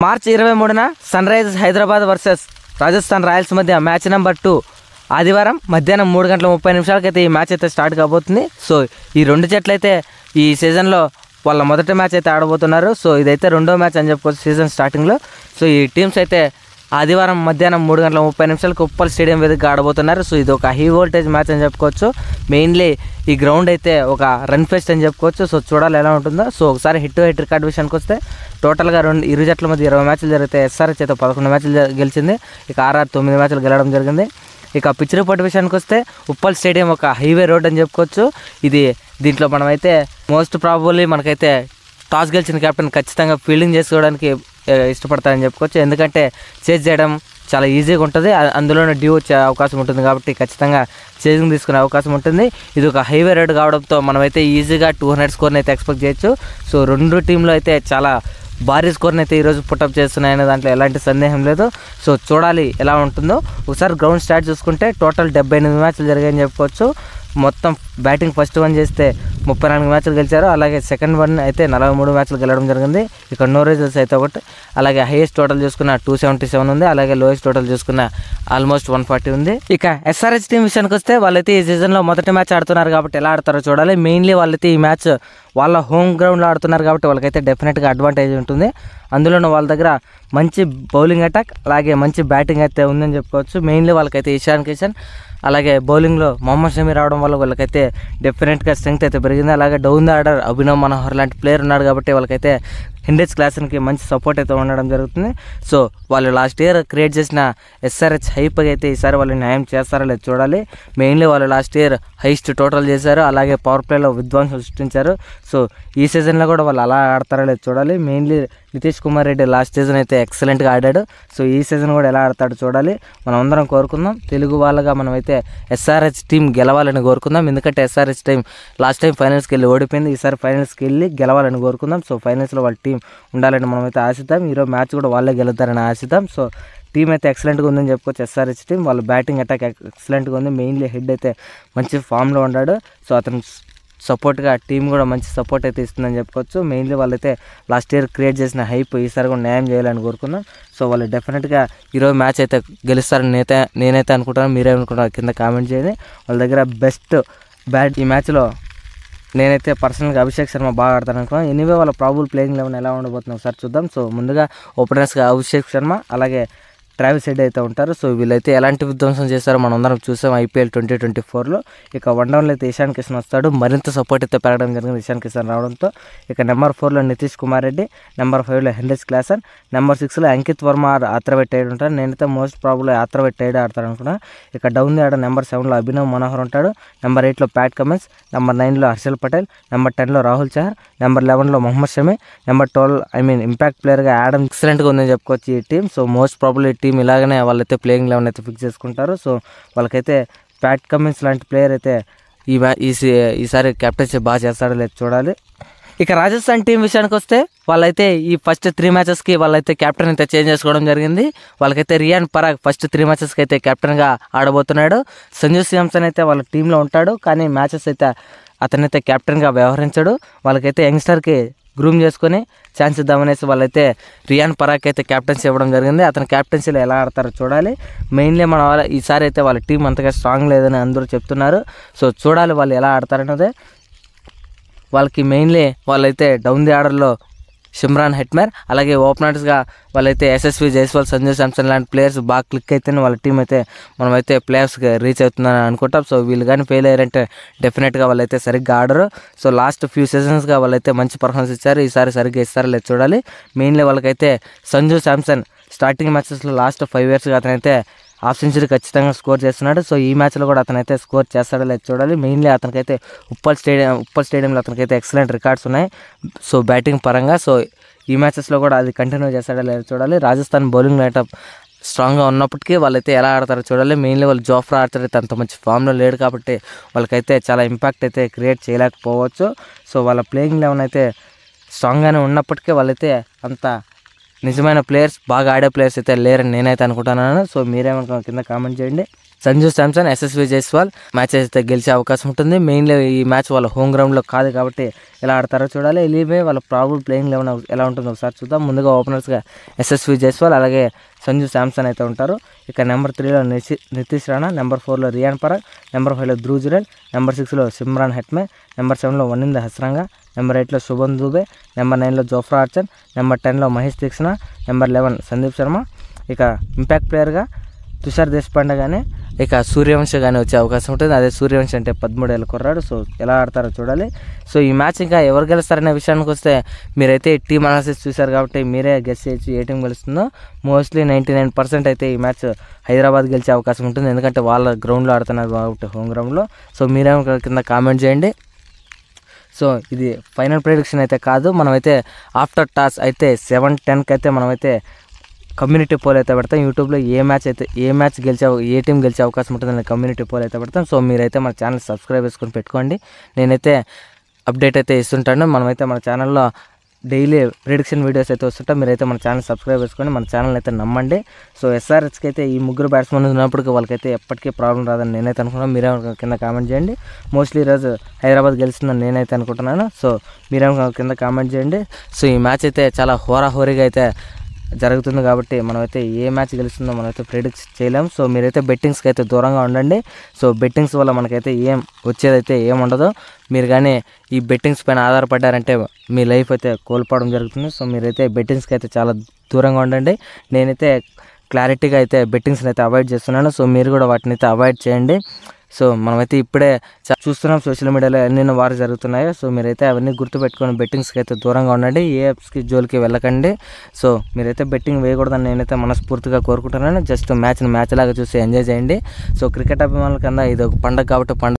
మార్చి 23న Sunrisers Hyderabad versus Rajasthan Royals మధ్య match number 2 ఆదివారం మధ్యాహ్నం 3:30 అయితే ఈ మ్యాచ్ అయితే స్టార్ట్ కాబోతుంది. సో ఈ రెండు జట్లు అయితే ఈ సీజన్లో వాళ్ళ మొదటి మ్యాచ్ అయితే ఆడబోతున్నారు. సో ఇదైతే రెండో మ్యాచ్ అని చెప్పుకోవచ్చు సీజన్ స్టార్టింగ్లో. సో ఈ టీమ్స్ అయితే ఆదివారం మధ్యాహ్నం 3:30 ఉప్పల్ స్టేడియం వేదికగా ఆడబోతున్నారు. సో ఇది ఒక హై వోల్టేజ్ మ్యాచ్ అని చెప్పుకోవచ్చు. మెయిన్లీ ఈ గ్రౌండ్ అయితే ఒక రన్ ఫెస్ట్ అని చెప్పుకోవచ్చు. సో చూడాలి ఎలా ఉంటుందో. సో ఒకసారి హిట్ టు హిట్ రికార్డ్ విషయానికి వస్తే టోటల్గా ఇరు జట్ల మధ్య 20 మ్యాచ్లు జరిగితే ఎస్ఆర్హెచ్ అయితే 11 మ్యాచ్లు గెలిచింది. ఇక ఆర్ఆర్ 9 మ్యాచ్లు గెలవడం జరిగింది. ఇక పిచ్ రిపోర్ట్ విషయానికి వస్తే ఉప్పల్ స్టేడియం ఒక హైవే రోడ్ అని చెప్పుకోవచ్చు. దీంట్లో మనమైతే మోస్ట్ ప్రాబబుల్లీ మనకైతే టాస్ గెలిచిన కెప్టెన్ ఖచ్చితంగా ఫీల్డింగ్ చేసుకోవడానికి ఇష్టపడతారని చెప్పుకోవచ్చు. ఎందుకంటే చేజ్ చేయడం చాలా ఈజీగా ఉంటుంది, అందులోనే డ్యూ వచ్చే అవకాశం ఉంటుంది కాబట్టి ఖచ్చితంగా చేజింగ్ తీసుకునే అవకాశం ఉంటుంది. ఇది ఒక హైవే రోడ్ కావడంతో మనమైతే ఈజీగా 200 స్కోర్ని అయితే ఎక్స్పెక్ట్ చేయొచ్చు. సో రెండు టీంలు అయితే చాలా భారీ స్కోర్ని అయితే ఈరోజు పుటప్ చేస్తున్నాయనే దాంట్లో ఎలాంటి సందేహం లేదు. సో చూడాలి ఎలా ఉంటుందో. ఒకసారి గ్రౌండ్ స్టార్ట్ చూసుకుంటే టోటల్ 78 మ్యాచ్లు జరిగాయని చెప్పుకోవచ్చు. మొత్తం బ్యాటింగ్ ఫస్ట్ వన్ చేస్తే 34 మ్యాచ్లు గెలిచారు. అలాగే సెకండ్ వన్ అయితే 43 మ్యాచ్లు గెలవడం జరిగింది. ఇక నో రిజల్ట్స్ అయితే ఒకటి. అలాగే హైయెస్ట్ టోటల్ చూసుకున్న 277 ఉంది. అలాగే లోయెస్ట్ టోటల్ చూసుకున్న ఆల్మోస్ట్ 140 ఉంది. ఇక ఎస్ఆర్హెచ్ టీం విషయానికి వస్తే వాళ్ళైతే ఈ సీజన్లో మొదటి మ్యాచ్ ఆడుతున్నారు కాబట్టి ఎలా ఆడతారో చూడాలి. మెయిన్లీ వాళ్ళైతే ఈ మ్యాచ్ వాళ్ళ హోమ్ గ్రౌండ్లో ఆడుతున్నారు కాబట్టి వాళ్ళకైతే డెఫినెట్గా అడ్వాంటేజ్ ఉంటుంది. అందులోనూ వాళ్ళ దగ్గర మంచి బౌలింగ్ అటాక్ అలాగే మంచి బ్యాటింగ్ అయితే ఉందని చెప్పుకోవచ్చు. మెయిన్లీ వాళ్ళకైతే ఇషాన్ కిషన్ అలాగే బౌలింగ్లో మొహమ్మద్ షమి రావడం వల్ల వాళ్ళకైతే డెఫినెట్గా స్ట్రెంగ్త్ అయితే పెరిగింది. అలాగే down the order Abhinav Manohar లాంటి ప్లేయర్ ఉన్నాడు కాబట్టి వాళ్ళకైతే హెండ్రిచ్ క్లాసన్కి మంచి సపోర్ట్ అయితే ఉండడం జరుగుతుంది. సో వాళ్ళు లాస్ట్ ఇయర్ క్రియేట్ చేసిన ఎస్ఆర్హెచ్ హైప్ అయితే ఈసారి వాళ్ళు న్యాయం చేస్తారో లేదు చూడాలి. మెయిన్లీ వాళ్ళు లాస్ట్ ఇయర్ హైయెస్ట్ టోటల్ చేశారు. అలాగే పవర్ ప్లేలో విధ్వంసం సృష్టించారు. సో ఈ సీజన్లో కూడా వాళ్ళు అలా ఆడతారో లేదు చూడాలి. Mainly Nitish Kumar Reddy last season అయితే ఎక్సలెంట్గా ఆడాడు. సో ఈ సీజన్ కూడా ఎలా ఆడతాడో చూడాలి. మనం అందరం కోరుకుందాం. తెలుగు వాళ్ళగా మనమైతే ఎస్ఆర్హెచ్ టీం గెలవాలని కోరుకుందాం. ఎందుకంటే ఎస్ఆర్హెచ్ టీం లాస్ట్ టైం ఫైనల్స్కి వెళ్ళి ఓడిపోయింది. ఈసారి ఫైనల్స్కి వెళ్ళి గెలవాలని కోరుకుందాం. సో ఫైనల్స్లో వాళ్ళ టీం ఉండాలని మనమైతే ఆశిద్దాం. ఈరోజు మ్యాచ్ కూడా వాళ్ళే గెలుతారని ఆశిద్దాం. సో టీం అయితే ఎక్సలెంట్గా ఉందని చెప్పుకోవచ్చు. ఎస్ఆర్హెచ్ టీం వాళ్ళ బ్యాటింగ్ అటాక్ ఎక్సలెంట్గా ఉంది. మెయిన్లీ హెడ్ అయితే మంచి ఫామ్లో ఉన్నాడు. సో అతను సపోర్ట్గా టీం కూడా మంచి సపోర్ట్ అయితే ఇస్తుందని చెప్పుకోవచ్చు. మెయిన్లీ వాళ్ళైతే లాస్ట్ ఇయర్ క్రియేట్ చేసిన హైప్ ఈసారి కూడా న్యాయం చేయాలని కోరుకుందాం. సో వాళ్ళు డెఫినెట్గా ఈరోజు మ్యాచ్ అయితే గెలుస్తారని నేనైతే అనుకుంటాను. మీరేమనుకుంటారు కింద కామెంట్ చేయండి. వాళ్ళ దగ్గర బెస్ట్ బ్యాట్ ఈ మ్యాచ్లో నేనైతే పర్సనల్గా అభిషేక్ శర్మ బాగా ఆడతాను అనుకున్నాను. ఎనీవే వాళ్ళ ప్రాబుల్ ప్లేయింగ్ లెవెన్ ఎలా ఉండబోతుంది ఒకసారి చూద్దాం. సో ముందుగా ఓపెనర్స్గా అభిషేక్ శర్మ అలాగే ట్రావిస్ హెడ్ అయితే ఉంటారు. సో వీళ్ళైతే ఎలాంటి విధ్వంసం చేస్తారో మనం అందరం చూసాం IPL 2024లో. ఇక వన్ డౌన్లో అయితే ఇషాన్ కిషన్ వస్తాడు. మరింత సపోర్ట్ అయితే పెరగడం జరిగింది ఇషాన్ కిషన్ రావడంతో. ఇక నెంబర్ 4లో నితీష్ కుమార్ రెడ్డి, నెంబర్ 5లో హెండ్రిచ్ క్లాసన్, నెంబర్ 6లో అంకిత్ వర్మ ఆత్రవెట్ టైడ్ ఉంటారు. నేనైతే మోస్ట్ ప్రాబుల్ ఆత్రవెట్ టైడ్ ఆడతాను అనుకున్నాను. ఇక డౌన్ ది ఆడ నెంబర్ 7లో అభినవ్ మనోహర్ ఉంటాడు. నెంబర్ 8లో ప్యాట్ కమిన్స్, నెంబర్ 9లో హర్షల్ పటేల్, నెంబర్ 10లో రాహుల్ చహర్, నెంబర్ 11లో మొహమ్మద్ షమి, నెంబర్ 12 ఇంపాక్ట్ ప్లేయర్గా యాడమ్ ఎక్సలెంట్గా ఉందని చెప్పుకోవచ్చు ఈ టీం. సో మోస్ట్ ప్రాబుల్ ఈ టీం ఇలాగనే వాళ్ళైతే ప్లేయింగ్ లెవెన్ అయితే ఫిక్స్ చేసుకుంటారు. సో వాళ్ళకైతే ప్యాట్ కమిన్స్ లాంటి ప్లేయర్ అయితే ఈసారి కెప్టెన్సీ బాగా చేస్తాడో లేదు చూడాలి. ఇక రాజస్థాన్ టీం విషయానికి వస్తే వాళ్ళైతే ఈ ఫస్ట్ 3 మ్యాచెస్కి వాళ్ళైతే కెప్టెన్ అయితే చేంజ్ చేసుకోవడం జరిగింది. వాళ్ళకైతే రియాన్ పరాగ్ ఫస్ట్ 3 మ్యాచెస్కి అయితే కెప్టెన్గా ఆడబోతున్నాడు. సంజు శాంసన్ అయితే వాళ్ళ టీంలో ఉంటాడు కానీ మ్యాచెస్ అయితే అతనైతే కెప్టెన్గా వ్యవహరించాడు. వాళ్ళకైతే యంగ్స్టర్కి గ్రూమ్ చేసుకొని ఛాన్స్ ఇద్దామనేసి వాళ్ళైతే రియాన్ పరాగ్ అయితే క్యాప్టెన్సీ ఇవ్వడం జరిగింది. అతను క్యాప్టెన్సీలో ఎలా ఆడతారో చూడాలి. మెయిన్లీ మన వాళ్ళ ఈసారి అయితే వాళ్ళ టీం అంతగా స్ట్రాంగ్ లేదని అందరూ చెప్తున్నారు. సో చూడాలి వాళ్ళు ఎలా ఆడతారన్నదే. వాళ్ళకి మెయిన్లీ వాళ్ళైతే డౌన్ ది ఆర్డర్లో సిమ్రాన్ హెట్మర్ అలాగే ఓపెనర్స్గా వాళ్ళైతే SSV జైస్వాల్, సంజు శాంసన్ లాంటి ప్లేయర్స్ బాగా క్లిక్ అయితేనే వాళ్ళ టీం అయితే మనమైతే ప్లేయర్స్కి రీచ్ అవుతుందని అనుకుంటాం. సో వీళ్ళు కానీ ఫెయిల్ అయ్యారంటే డెఫినెట్గా వాళ్ళైతే సరిగ్గా ఆడరు. సో లాస్ట్ ఫ్యూ సీజన్స్గా వాళ్ళైతే మంచి పర్ఫార్మెన్స్ ఇచ్చారు. ఈసారి సరిగ్గా ఇస్తారో లేదు చూడాలి. మెయిన్లీ వాళ్ళకైతే సంజు శాంసన్ స్టార్టింగ్ మ్యాచెస్లో లాస్ట్ 5 ఇయర్స్గా అతనైతే హాఫ్ సెంచరీ ఖచ్చితంగా స్కోర్ చేస్తున్నాడు. సో ఈ మ్యాచ్లో కూడా అతనైతే స్కోర్ చేస్తాడో లేదు చూడాలి. మెయిన్లీ అతనికైతే ఉప్పల్ స్టేడియంలో అతనికైతే ఎక్సలెంట్ రికార్డ్స్ ఉన్నాయి సో బ్యాటింగ్ పరంగా. సో ఈ మ్యాచెస్లో కూడా అది కంటిన్యూ చేస్తాడో లేదు చూడాలి. రాజస్థాన్ బౌలింగ్ లైటప్ స్ట్రాంగ్గా ఉన్నప్పటికీ వాళ్ళైతే ఎలా ఆడతారో చూడాలి. మెయిన్లీ వాళ్ళు జోఫ్రా ఆర్చర్ అయితే అంత మంచి ఫామ్లో లేడు కాబట్టి వాళ్ళకైతే చాలా ఇంపాక్ట్ అయితే క్రియేట్ చేయలేకపోవచ్చు. సో వాళ్ళ ప్లేయింగ్ లెవెన్ అయితే స్ట్రాంగ్గానే ఉన్నప్పటికీ వాళ్ళైతే అంత నిజమైన ప్లేయర్స్ బాగా ఆడే ప్లేయర్స్ అయితే లేరని నేనైతే అనుకుంటున్నాను. సో మీరేమనుకున్నా కింద కామెంట్ చేయండి. సంజు శాంసన్ ఎస్ఎస్వి జైస్వాల్ మ్యాచ్ అయితే గెలిచే అవకాశం ఉంటుంది. మెయిన్లీ ఈ మ్యాచ్ వాళ్ళ హోమ్ గ్రౌండ్లో కాదు కాబట్టి ఎలా ఆడతారో చూడాలి. ఎలివే వాళ్ళ ప్రాబుల్ ప్లేయింగ్ లెవెన్ ఎలా ఉంటుందో ఒకసారి చూద్దాం. ముందుగా ఓపెనర్స్గా ఎస్ఎస్వి జైస్వాల్ అలాగే సంజు శాంసన్ అయితే ఉంటారు. ఇక నెంబర్ 3లో నితీష్ రాణా, నెంబర్ 4లో రియాన్ పరాగ్, నెంబర్ 5లో ధ్రువ్ జురేల్, నెంబర్ 6లో సిమ్రాన్ హెట్మే, నెంబర్ 7లో వనింద హస్రంగా, నెంబర్ 8లో శుభన్ దుబే, నెంబర్ 9లో జోఫ్రా ఆర్చర్, నెంబర్ 10లో మహేష్ దీక్షణ, నెంబర్ 11 సందీప్ శర్మ. ఇక ఇంపాక్ట్ ప్లేయర్గా తుషార్ దేశపాండే కానీ ఇక సూర్యవంశ కానీ వచ్చే అవకాశం ఉంటుంది. అదే సూర్యవంశ అంటే 13 ఏళ్ళ కుర్రాడు. సో ఎలా ఆడతారో చూడాలి. సో ఈ మ్యాచ్ ఇంకా ఎవరు గెలుస్తారనే విషయానికి వస్తే మీరైతే టీమ్ అనాలిసిస్ చూశారు కాబట్టి మీరే గెస్ చేయొచ్చు ఏ టీం గెలుస్తుందో. మోస్ట్లీ 99% అయితే ఈ మ్యాచ్ హైదరాబాద్ గెలిచే అవకాశం ఉంటుంది, ఎందుకంటే వాళ్ళ గ్రౌండ్లో ఆడుతున్నారు కాబట్టి హోమ్ గ్రౌండ్లో. సో మీరేమో కింద కామెంట్ చేయండి. సో ఇది ఫైనల్ ప్రెడిక్షన్ అయితే కాదు, మనమైతే ఆఫ్టర్ టాస్ అయితే 7-10కి అయితే మనమైతే కమ్యూనిటీ పోల్ అయితే పెడతాం. యూట్యూబ్లో ఏ మ్యాచ్ ఏ టీం గెలిచే అవకాశం ఉంటుందని కమ్యూనిటీ పోల్ అయితే పెడతాం. సో మీరైతే మన ఛానల్ సబ్స్క్రైబ్ చేసుకొని పెట్టుకోండి. నేనైతే అప్డేట్ అయితే ఇస్తుంటాను. మనమైతే మన ఛానల్లో డైలీ ప్రిడిక్షన్ వీడియోస్ అయితే వస్తుంటాం. మీరైతే మన ఛానల్ సబ్స్క్రైబ్ చేసుకొని మన ఛానల్ అయితే నమ్మండి. సో ఎస్ఆర్హెచ్కి అయితే ఈ 3 బ్యాట్స్మెన్ ఉన్నప్పటికీ వాళ్ళకైతే ఎప్పటికీ ప్రాబ్లం రాదని నేనైతే అనుకున్నాను. మీరేమో కింద కామెంట్ చేయండి. మోస్ట్లీ ఈరోజు హైదరాబాద్ గెలుస్తుందని నేనైతే అనుకుంటున్నాను. సో మీరేమో కింద కామెంట్ చేయండి. సో ఈ మ్యాచ్ అయితే చాలా హోరాహోరీగా అయితే జరుగుతుంది కాబట్టి మనమైతే ఏ మ్యాచ్ గెలుస్తుందో మనమైతే ప్రిడిక్ట్ చేయలేము. సో మీరైతే బెట్టింగ్స్కి అయితే దూరంగా ఉండండి. సో బెట్టింగ్స్ వల్ల మనకైతే వచ్చేదైతే ఏం ఉండదు. మీరు కానీ ఈ బెట్టింగ్స్ పైన ఆధారపడ్డారంటే మీ లైఫ్ అయితే కోల్పోవడం జరుగుతుంది. సో మీరైతే బెట్టింగ్స్కి అయితే చాలా దూరంగా ఉండండి. నేనైతే క్లారిటీగా అయితే బెట్టింగ్స్ని అయితే అవాయిడ్ చేస్తున్నాను. సో మీరు కూడా వాటిని అయితే అవాయిడ్ చేయండి. సో మనమైతే ఇప్పుడే చూస్తున్నాం సోషల్ మీడియాలో ఎన్నెన్నో వారు జరుగుతున్నాయో. సో మీరైతే అవన్నీ గుర్తుపెట్టుకొని బెట్టింగ్స్కి అయితే దూరంగా ఉండండి. ఏ యాప్స్కి జోలికి వెళ్ళకండి. సో మీరైతే బెట్టింగ్ వేయకూడదని నేనైతే మనస్ఫూర్తిగా కోరుకుంటున్నాను. జస్ట్ మ్యాచ్ లాగా చూసి ఎంజాయ్ చేయండి. సో క్రికెట్ అభిమానుల కన్నా ఇది ఒక పండగ కాబట్టి పండగ